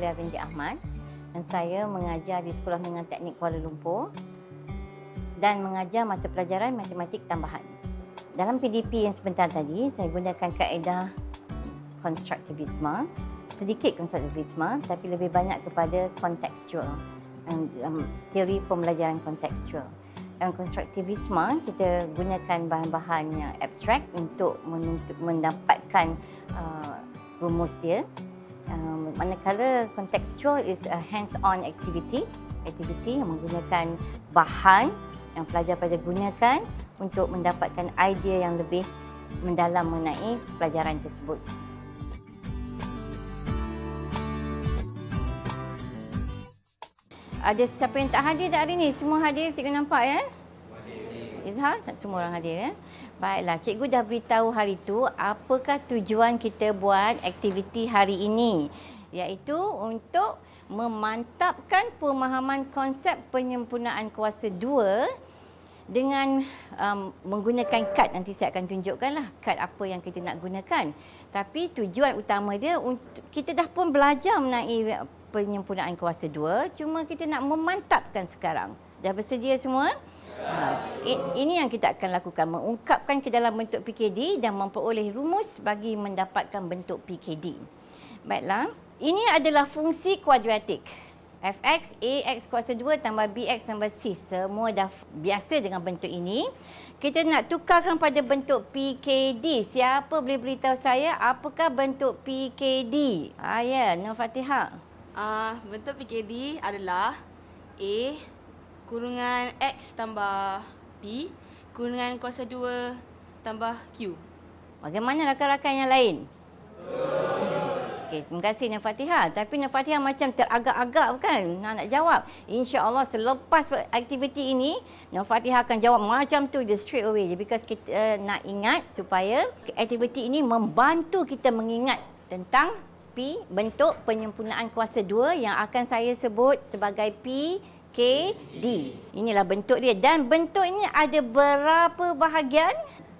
Nurul binti Ahmad dan saya mengajar di Sekolah Menengah Teknik Kuala Lumpur dan mengajar mata pelajaran matematik tambahan. Dalam PDP yang sebentar tadi, saya gunakan kaedah konstruktivisme, sedikit konstruktivisme tapi lebih banyak kepada kontekstual, teori pembelajaran kontekstual. Dalam konstruktivisme, kita gunakan bahan-bahan yang abstrak untuk mendapatkan rumus dia. Manakala kontekstual is a hands-on activity yang menggunakan bahan yang pelajar-pelajar gunakan untuk mendapatkan idea yang lebih mendalam mengenai pelajaran tersebut. Ada siapa yang tak hadir tak hari ni? Semua hadir, cikgu nampak ya? Izhar, tak semua orang hadir ya? Baiklah, cikgu dah beritahu hari tu apakah tujuan kita buat aktiviti hari ini. Iaitu untuk memantapkan pemahaman konsep penyempurnaan kuasa 2 dengan menggunakan kad. Nanti saya akan tunjukkanlah kad apa yang kita nak gunakan. Tapi tujuan utama dia, kita dah pun belajar mengenai penyempurnaan kuasa 2, cuma kita nak memantapkan sekarang. Dah bersedia semua? Ini yang kita akan lakukan, mengungkapkan ke dalam bentuk PKD dan memperoleh rumus bagi mendapatkan bentuk PKD. Baiklah, ini adalah fungsi kuadratik. Fx, Ax kuasa 2 tambah Bx tambah C. Semua dah biasa dengan bentuk ini. Kita nak tukarkan pada bentuk PKD. Siapa boleh beritahu saya apakah bentuk PKD? Ya, Nur Fatihah. Bentuk PKD adalah A kurungan X tambah P kurungan kuasa 2 tambah Q. Bagaimana rakan-rakan yang lain? Okey, terima kasih Nur Fatihah. Tapi Nur Fatihah macam teragak-agak kan nak jawab. InsyaAllah selepas aktiviti ini, Nur Fatihah akan jawab macam tu je, straight away je. Because kita nak ingat supaya aktiviti ini membantu kita mengingat tentang P, bentuk penyempurnaan kuasa 2 yang akan saya sebut sebagai PKD. Inilah bentuk dia. Dan bentuk ini ada berapa bahagian?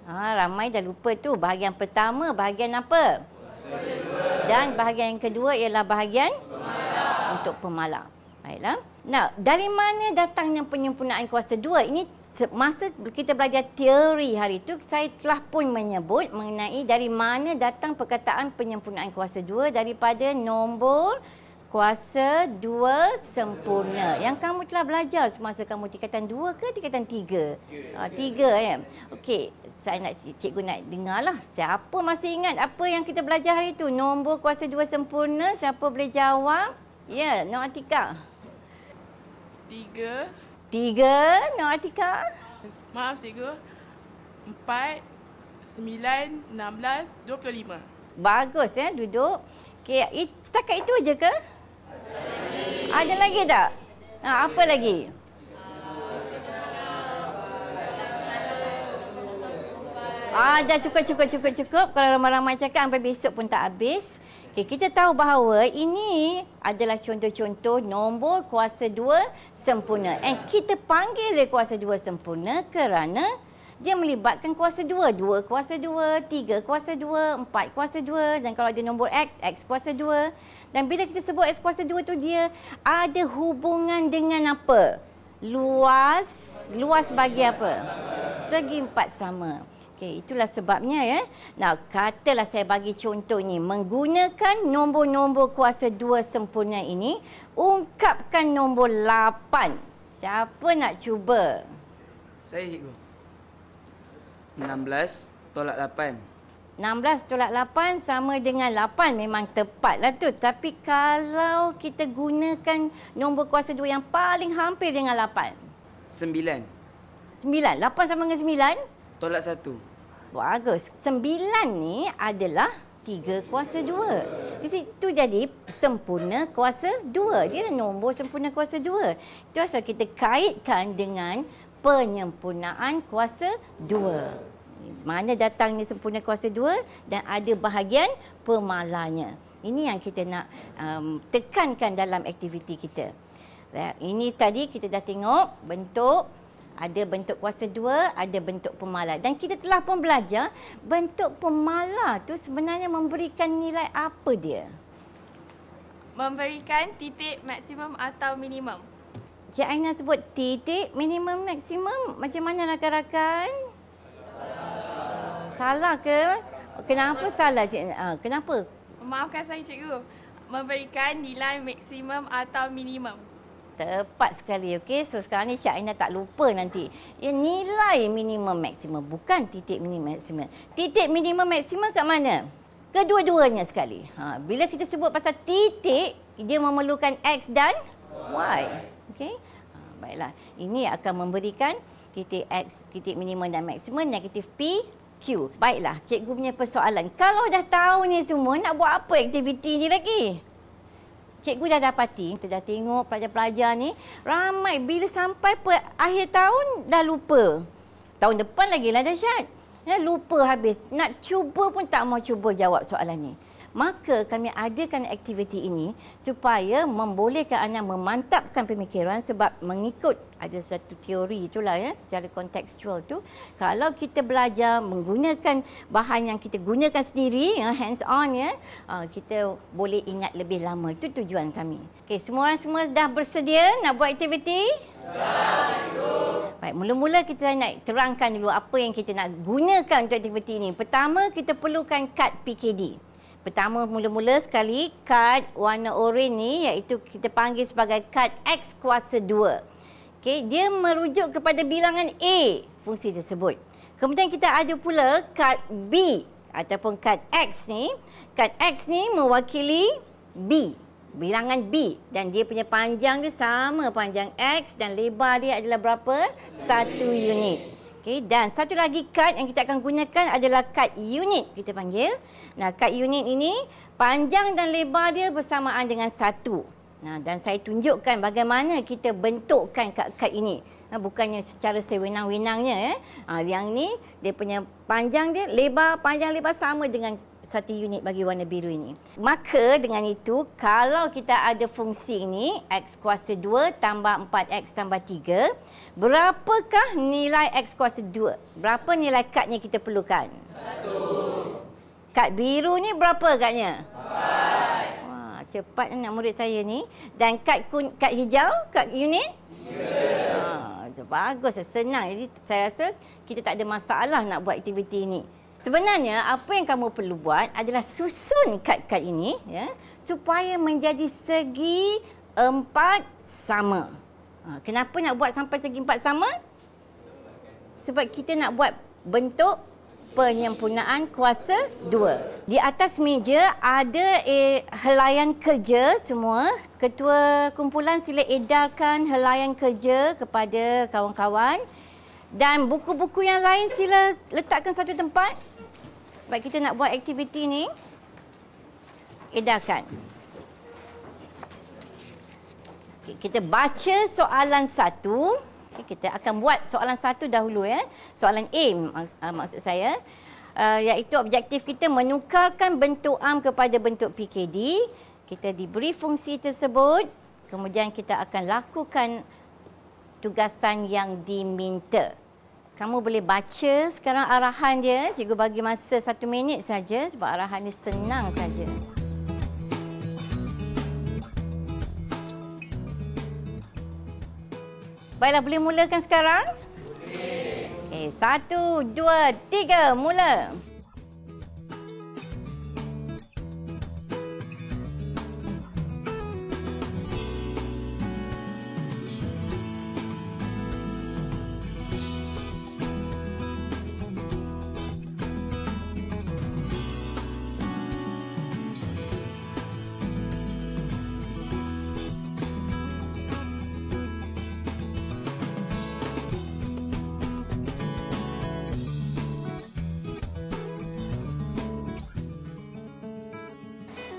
Ramai dah lupa tu. Bahagian pertama, bahagian apa? Dan bahagian yang kedua ialah bahagian pemala. Untuk pemala. Baiklah. Nah, dari mana datangnya penyempurnaan kuasa 2? Ini masa kita belajar teori hari itu, saya telah pun menyebut mengenai dari mana datang perkataan penyempurnaan kuasa 2 daripada nombor kuasa 2 sempurna. Yang kamu telah belajar semasa kamu tingkatan 2 ke tingkatan 3? 3 ya. Okey, cikgu nak dengarlah. Siapa masih ingat apa yang kita belajar hari itu? Nombor kuasa 2 sempurna, siapa boleh jawab? Ya, Nur Atika. 3. 3, Nur Atika. Maaf cikgu. 4, 9, 16, 25. Bagus ya, duduk. Okey, setakat itu aja ke? Ada lagi tak? Apa lagi? Dah cukup. Kalau ramai-ramai cakap sampai besok pun tak habis. Okay, kita tahu bahawa ini adalah contoh-contoh nombor kuasa 2 sempurna. And kita panggil dia kuasa 2 sempurna kerana dia melibatkan kuasa 2. 2 kuasa 2, 3 kuasa 2, 4 kuasa 2. Dan kalau ada nombor X, X kuasa 2. Dan bila kita sebut X kuasa 2 tu, dia ada hubungan dengan apa? Luas bagi apa? Segi 4 sama. Okey, itulah sebabnya ya. Nah, katalah saya bagi contoh ni. Menggunakan nombor-nombor kuasa 2 sempurna ini, ungkapkan nombor 8. Siapa nak cuba? Saya cikgu. 16 tolak 8. 16 tolak 8 sama dengan 8. Memang tepatlah tu. Tapi kalau kita gunakan nombor kuasa 2 yang paling hampir dengan 8. 9. 9. 8 sama dengan 9? Tolak 1. Bagus. 9 ni adalah 3 kuasa 2. Itu jadi sempurna kuasa 2. Dia nombor sempurna kuasa 2. Itu asal kita kaitkan dengan penyempurnaan kuasa 2. Mana datangnya sempurna kuasa 2 dan ada bahagian pemalanya. Ini yang kita nak tekankan dalam aktiviti kita. Ini tadi kita dah tengok bentuk. Ada bentuk kuasa 2, ada bentuk pemala. Dan kita telah pun belajar bentuk pemala tu sebenarnya memberikan nilai apa dia? Memberikan titik maksimum atau minimum. Cik Aina sebut titik minimum maksimum. Macam mana rakan-rakan? Salah ke? Kenapa salah Cik? Kenapa? Maafkan saya cikgu. Memberikan nilai maksimum atau minimum. Tepat sekali, okey. So sekarang ni Cik Aina tak lupa nanti. Ya, nilai minimum maksimum, bukan titik minimum maksimum. Titik minimum maksimum kat mana? Kedua-duanya sekali. Bila kita sebut pasal titik, dia memerlukan X dan Y. Okey. Baiklah. Ini akan memberikan titik X, titik minimum dan maksimum, negatif P, Q. Baiklah, cikgu punya persoalan. Kalau dah tahu ni semua, nak buat apa aktiviti ni lagi? Cikgu dah dapati, kita dah tengok pelajar-pelajar ni ramai bila sampai akhir tahun dah lupa. Tahun depan lagi lah dahsyat. Ya, lupa habis. Nak cuba pun tak mau cuba jawab soalan ni. Maka kami adakan aktiviti ini supaya membolehkan anak memantapkan pemikiran sebab mengikut ada satu teori itulah ya, secara kontekstual tu. Kalau kita belajar menggunakan bahan yang kita gunakan sendiri, hands on ya, kita boleh ingat lebih lama. Itu tujuan kami. Okey, semua orang semua dah bersedia nak buat aktiviti? Baik, mula-mula kita nak terangkan dulu apa yang kita nak gunakan untuk aktiviti ini. Pertama, kita perlukan kad PKD. Pertama, mula-mula sekali, kad warna oranye ni iaitu kita panggil sebagai kad X kuasa 2. Okay, dia merujuk kepada bilangan A, fungsi tersebut. Kemudian kita ada pula kad B ataupun kad X ni. Kad X ni mewakili B, bilangan B. Dan dia punya panjang dia sama panjang X dan lebar dia adalah berapa? 1 unit. Okay, dan satu lagi kad yang kita akan gunakan adalah kad unit kita panggil. Nah, kad unit ini panjang dan lebar dia bersamaan dengan 1. Nah, dan saya tunjukkan bagaimana kita bentukkan kad-kad ini. Nah, bukannya secara sewenang-wenangnya. Yang ni dia punya panjang dia, panjang lebar sama dengan 1 unit bagi warna biru ini. Maka dengan itu, kalau kita ada fungsi ini, X kuasa 2 tambah 4X tambah 3, berapakah nilai X kuasa 2? Berapa nilai kadnya kita perlukan? 1. Kad biru ni berapa kadnya? 4. Wah, cepat anak murid saya ni. Dan kad hijau, kad unit? 3. Bagus, senang. Jadi saya rasa kita tak ada masalah nak buat aktiviti ini. Sebenarnya apa yang kamu perlu buat adalah susun kad-kad ini ya, supaya menjadi segi 4 sama. Kenapa nak buat sampai segi 4 sama? Sebab kita nak buat bentuk penyempurnaan kuasa 2. Di atas meja ada helaian kerja semua. Ketua kumpulan sila edarkan helaian kerja kepada kawan-kawan. Dan buku-buku yang lain sila letakkan satu tempat. Sebab kita nak buat aktiviti ni, edarkan. Okay, kita baca soalan 1. Okay, kita akan buat soalan 1 dahulu ya. Soalan A maksud saya. Iaitu objektif kita menukarkan bentuk AM kepada bentuk PKD. Kita diberi fungsi tersebut. Kemudian kita akan lakukan tugasan yang diminta. Kamu boleh baca sekarang arahan dia. Cikgu bagi masa 1 minit saja sebab arahan ni senang saja. Baiklah, boleh mulakan sekarang? Boleh. Okey, 1, 2, 3, mula.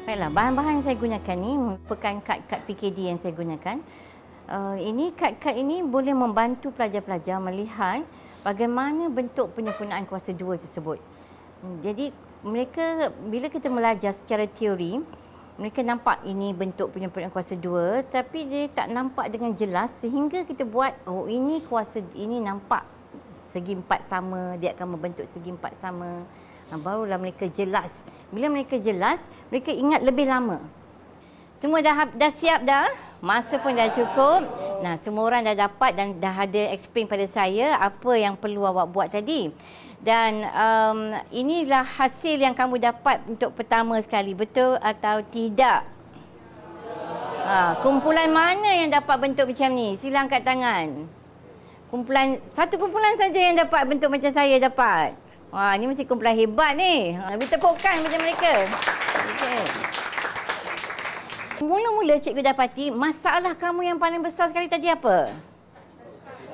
Baiklah, bahan-bahan yang saya gunakan ni merupakan kad-kad PKD yang saya gunakan. Ini kad-kad ini boleh membantu pelajar-pelajar melihat bagaimana bentuk penyempurnaan kuasa 2 tersebut. Jadi mereka bila kita belajar secara teori, mereka nampak ini bentuk penyempurnaan kuasa 2 tapi dia tak nampak dengan jelas sehingga kita buat ini kuasa ini nampak segi 4 sama, dia akan membentuk segi 4 sama. Barulah mereka jelas. Bila mereka jelas, mereka ingat lebih lama. Semua dah siap dah? Masa pun dah cukup. Nah, semua orang dah dapat dan dah ada explain pada saya apa yang perlu awak buat tadi. Dan inilah hasil yang kamu dapat untuk pertama sekali. Betul atau tidak? Kumpulan mana yang dapat bentuk macam ni? Sila angkat tangan. Satu kumpulan saja yang dapat bentuk macam saya dapat. Wah, ni mesti kumpulan hebat ni. Lebih tepukan macam mereka. Okay. Mula-mula cikgu dapati masalah kamu yang paling besar sekali tadi apa?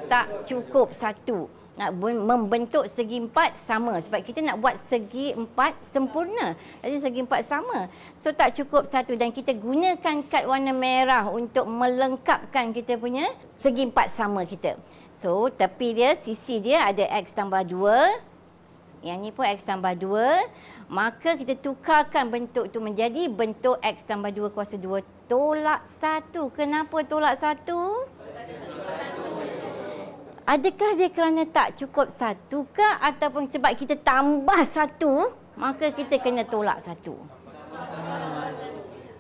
Tak cukup satu. Nak membentuk segi empat sama. Sebab kita nak buat segi empat sempurna. Jadi segi empat sama. So tak cukup satu. Dan kita gunakan kad warna merah untuk melengkapkan kita punya segi empat sama kita. So tepi dia, sisi dia ada X tambah 2. Yang ni pun X tambah 2. Maka kita tukarkan bentuk tu menjadi bentuk X tambah 2 kuasa 2 tolak 1. Kenapa tolak 1? Adakah dia kerana tak cukup 1 ke? Ataupun sebab kita tambah 1, maka kita kena tolak 1?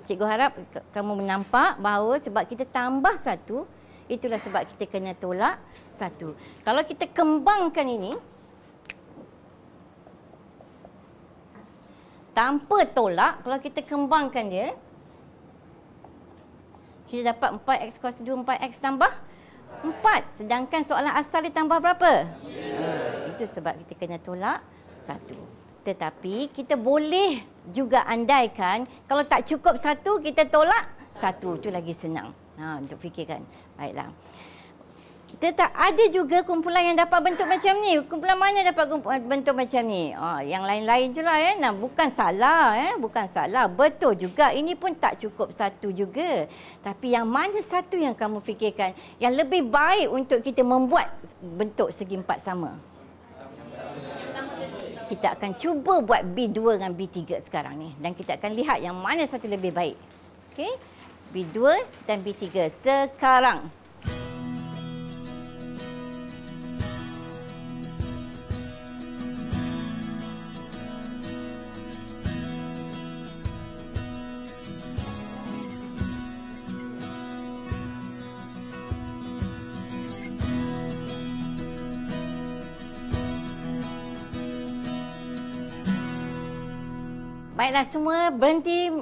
Cikgu harap kamu menampak bahawa sebab kita tambah 1, itulah sebab kita kena tolak 1. Kalau kita kembangkan ini, tanpa tolak, kalau kita kembangkan dia, kita dapat 4x kuasa 2, 4x tambah 4. Sedangkan soalan asal dia tambah berapa? Itu sebab kita kena tolak 1. Tetapi kita boleh juga andaikan, kalau tak cukup 1, kita tolak 1. Itu lagi senang untuk fikirkan. Baiklah. Tetap ada juga kumpulan yang dapat bentuk macam ni. Kumpulan mana dapat bentuk macam ni? Yang lain-lain je lah. Nah, bukan salah. Bukan salah. Betul juga. Ini pun tak cukup 1 juga. Tapi yang mana satu yang kamu fikirkan yang lebih baik untuk kita membuat bentuk segi empat sama? Kita akan cuba buat B2 dengan B3 sekarang ni. Dan kita akan lihat yang mana satu lebih baik. Okey? B2 dan B3 sekarang. Baiklah, semua berhenti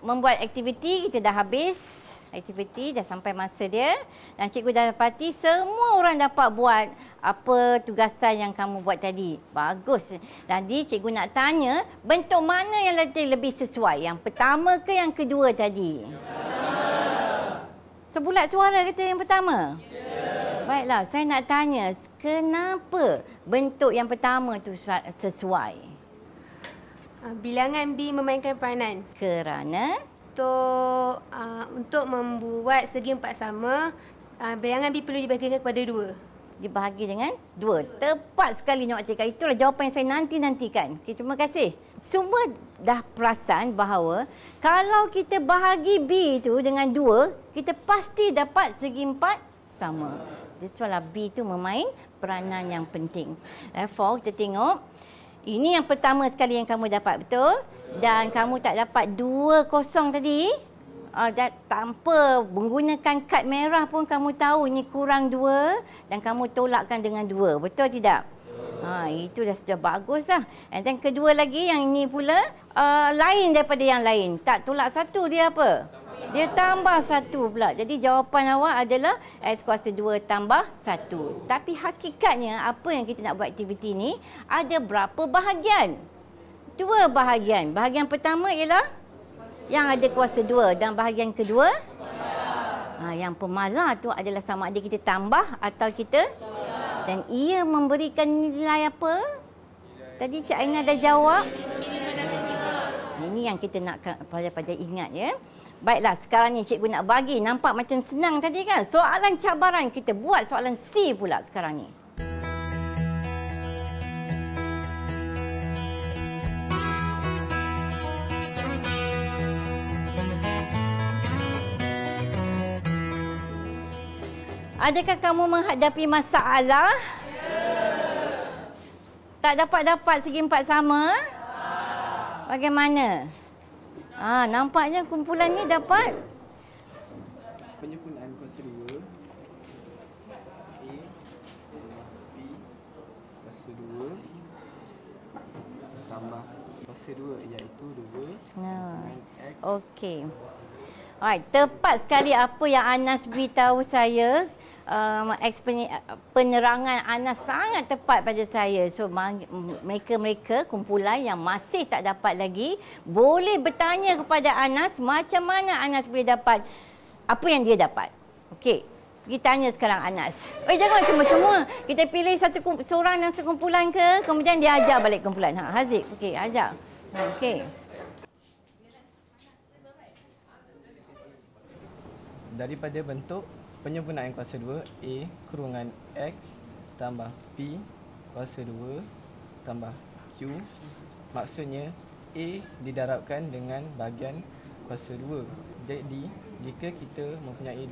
membuat aktiviti. Kita dah habis aktiviti, dah sampai masa dia. Dan cikgu dah dapati semua orang dapat buat apa tugasan yang kamu buat tadi. Bagus. Jadi cikgu nak tanya, bentuk mana yang lebih sesuai? Yang pertama ke yang kedua tadi? Sebulat suara kata yang pertama? Baiklah, saya nak tanya, kenapa bentuk yang pertama tu sesuai? Bilangan B memainkan peranan. Kerana? Untuk membuat segi empat sama, bilangan B perlu dibahagikan kepada 2. Dibahagi dengan 2. Tepat sekali Nyonya Atika. Itulah jawapan yang saya nantikan. Okay, terima kasih. Semua dah perasan bahawa kalau kita bahagi B tu dengan 2, kita pasti dapat segi empat sama. That's why B tu memain peranan yang penting. Therefore, kita tengok. Ini yang pertama sekali yang kamu dapat, betul? Dan kamu tak dapat 2-0 tadi. Tanpa menggunakan kad merah pun kamu tahu ini kurang 2 dan kamu tolakkan dengan 2. Betul tidak? Itu dah sudah bagus dah. And then kedua lagi yang ini pula lain daripada yang lain. Tak tolak 1, dia apa? Dia tambah 1 pula. Jadi jawapan awak adalah X kuasa 2 tambah 1. Tapi hakikatnya apa yang kita nak buat aktiviti ni ada berapa bahagian? 2 bahagian. Bahagian pertama ialah yang ada kuasa 2 dan bahagian kedua yang pemalar tu adalah sama ada kita tambah atau kita tolak. Dan ia memberikan nilai apa? Tadi Cik Aina dah jawab. Ini yang kita nak pada ingat ya. Baiklah, sekarang ni cikgu nak bagi. Nampak macam senang tadi kan? Soalan cabaran kita buat soalan C pula sekarang ni. Adakah kamu menghadapi masalah? Tak dapat segi empat sama? Bagaimana? Nampaknya kumpulan ni dapat penyempurnaan kuasa 2 A B kuasa 2 tambah kuasa 2 iaitu 2 dengan X. Okey. Alright, tepat sekali apa yang Anas beritahu saya. Penerangan Anas sangat tepat pada saya. So mereka-mereka kumpulan yang masih tak dapat lagi boleh bertanya kepada Anas macam mana Anas boleh dapat apa yang dia dapat. Okey. Pergi tanya sekarang Anas. Jangan semua-semua. Kita pilih seorang dan sekumpulan ke, kemudian dia ajar balik kumpulan. Haziq. Okey, ajar. Okey. Daripada bentuk penyempurnaan kuasa 2 A kurungan X tambah P kuasa 2 tambah Q, maksudnya A didarabkan dengan bahagian kuasa 2. Jadi jika kita mempunyai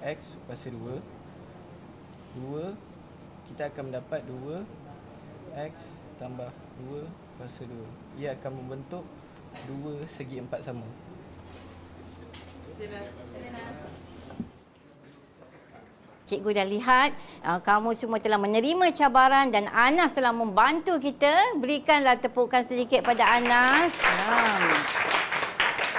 2X kuasa 2, kita akan mendapat 2X tambah 2 kuasa 2. Ia akan membentuk 2 segi 4 sama. Cikgu dah lihat kamu semua telah menerima cabaran dan Anas telah membantu kita. Berikanlah tepukan sedikit pada Anas.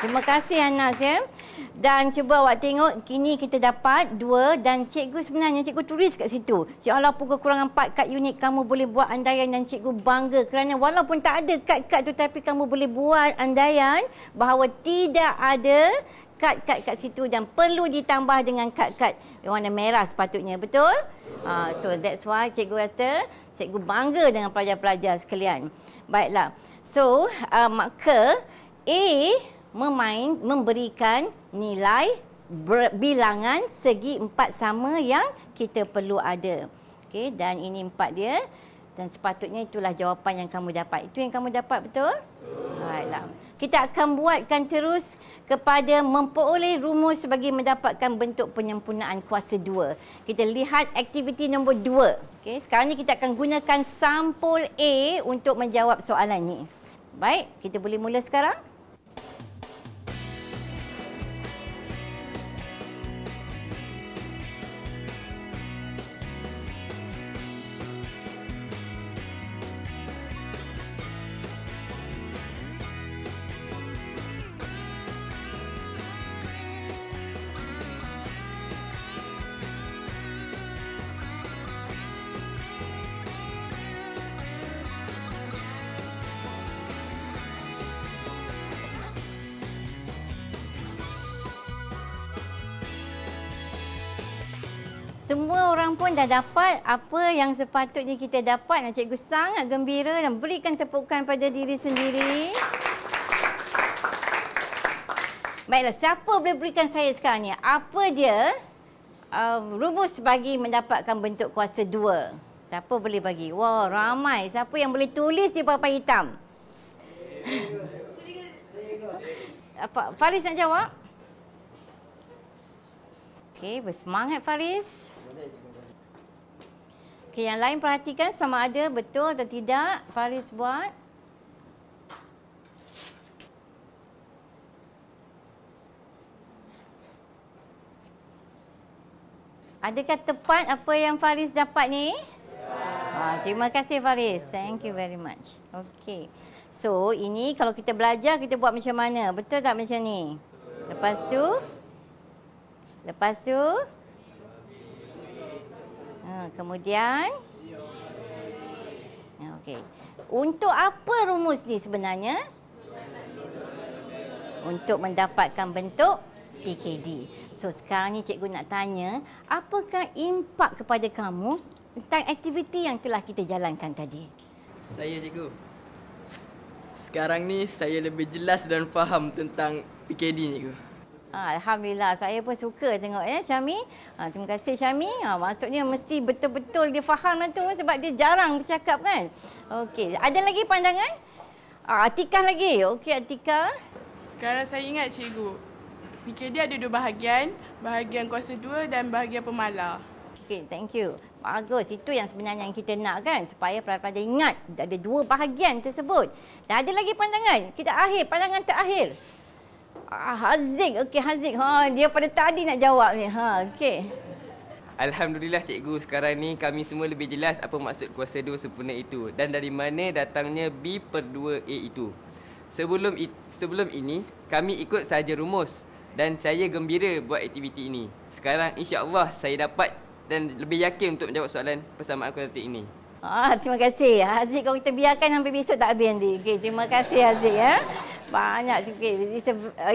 Terima kasih Anas ya. Dan cuba awak tengok, kini kita dapat 2 dan cikgu sebenarnya cikgu tulis kat situ. Walaupun kekurangan 4 kad unit, kamu boleh buat andaian dan cikgu bangga kerana walaupun tak ada kad-kad tu tapi kamu boleh buat andaian bahawa tidak ada kad-kad kat situ dan perlu ditambah dengan kad-kad warna merah sepatutnya. Betul? So that's why cikgu kata cikgu bangga dengan pelajar-pelajar sekalian. Baiklah. So maka A memberikan nilai bilangan segi 4 sama yang kita perlu ada. Okey, dan ini 4 dia. Dan sepatutnya itulah jawapan yang kamu dapat. Itu yang kamu dapat, betul? Baiklah. Kita akan buatkan terus kepada memperoleh rumus bagi mendapatkan bentuk penyempurnaan kuasa 2. Kita lihat aktiviti nombor 2. Okey, sekarang ni kita akan gunakan sampul A untuk menjawab soalan ni. Baik, kita boleh mula sekarang. Semua orang pun dah dapat apa yang sepatutnya kita dapat dan cikgu sangat gembira dan berikan tepukan pada diri sendiri. Baiklah, siapa boleh berikan saya sekarang ni? Apa dia rumus bagi mendapatkan bentuk kuasa 2? Siapa boleh bagi? Wah, ramai. Siapa yang boleh tulis di papan hitam? Apa? Faris nak jawab? Okey, bersemangat Faris. Okey, yang lain perhatikan sama ada betul atau tidak Faris buat. Adakah tepat apa yang Faris dapat ni? Terima kasih Faris. Thank you very much. Okey. So, ini kalau kita belajar kita buat macam mana? Betul tak macam ni? Lepas tu kemudian okey. Untuk apa rumus ni sebenarnya? Untuk mendapatkan bentuk PKD. So sekarang ni cikgu nak tanya, apakah impak kepada kamu tentang aktiviti yang telah kita jalankan tadi? Saya cikgu. Sekarang ni saya lebih jelas dan faham tentang PKD ni cikgu. Alhamdulillah, saya pun suka tengok Syami. Terima kasih Syami. Maksudnya mesti betul-betul dia faham lah tu sebab dia jarang bercakap kan. Okey, ada lagi pandangan? Atikah lagi. Okey Atikah. Sekarang saya ingat cikgu, PKD ada 2 bahagian, bahagian kuasa 2 dan bahagian pemalar. Okey, thank you. Bagus, itu yang sebenarnya yang kita nak kan, supaya pelajar-pelajar ingat ada 2 bahagian tersebut. Dan ada lagi pandangan. Kita akhir, pandangan terakhir. Haziq. Okey, Haziq. Dia pada tadi nak jawab ni. Okey. Alhamdulillah cikgu, sekarang ni kami semua lebih jelas apa maksud kuasa 2 sempurna itu dan dari mana datangnya B/2A itu. Sebelum ini, kami ikut sahaja rumus dan saya gembira buat aktiviti ini. Sekarang insya-Allah saya dapat dan lebih yakin untuk menjawab soalan persamaan kuadratik ini. Terima kasih. Haziq, kalau kita biarkan sampai besok tak habis nanti. Okey, terima kasih Haziq ya. Banyak sikit.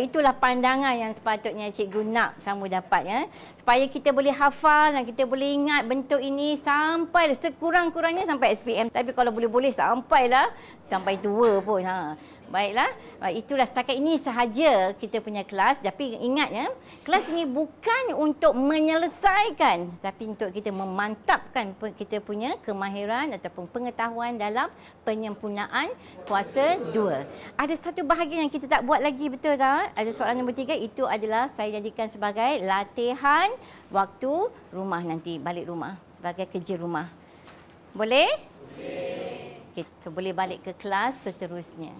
Itulah pandangan yang sepatutnya cikgu nak kamu dapat ya. Supaya kita boleh hafal dan kita boleh ingat bentuk ini sampai sekurang-kurangnya sampai SPM. Tapi kalau boleh-boleh sampailah sampai tua pun. Baiklah, itulah setakat ini sahaja kita punya kelas. Tapi ingat ya, kelas ini bukan untuk menyelesaikan, tapi untuk kita memantapkan kita punya kemahiran ataupun pengetahuan dalam penyempurnaan kuasa 2. Ada satu bahagian yang kita tak buat lagi, betul tak? Ada soalan nombor 3, itu adalah saya jadikan sebagai latihan waktu rumah nanti, balik rumah, sebagai kerja rumah. Boleh? Boleh. Okay, so boleh balik ke kelas seterusnya.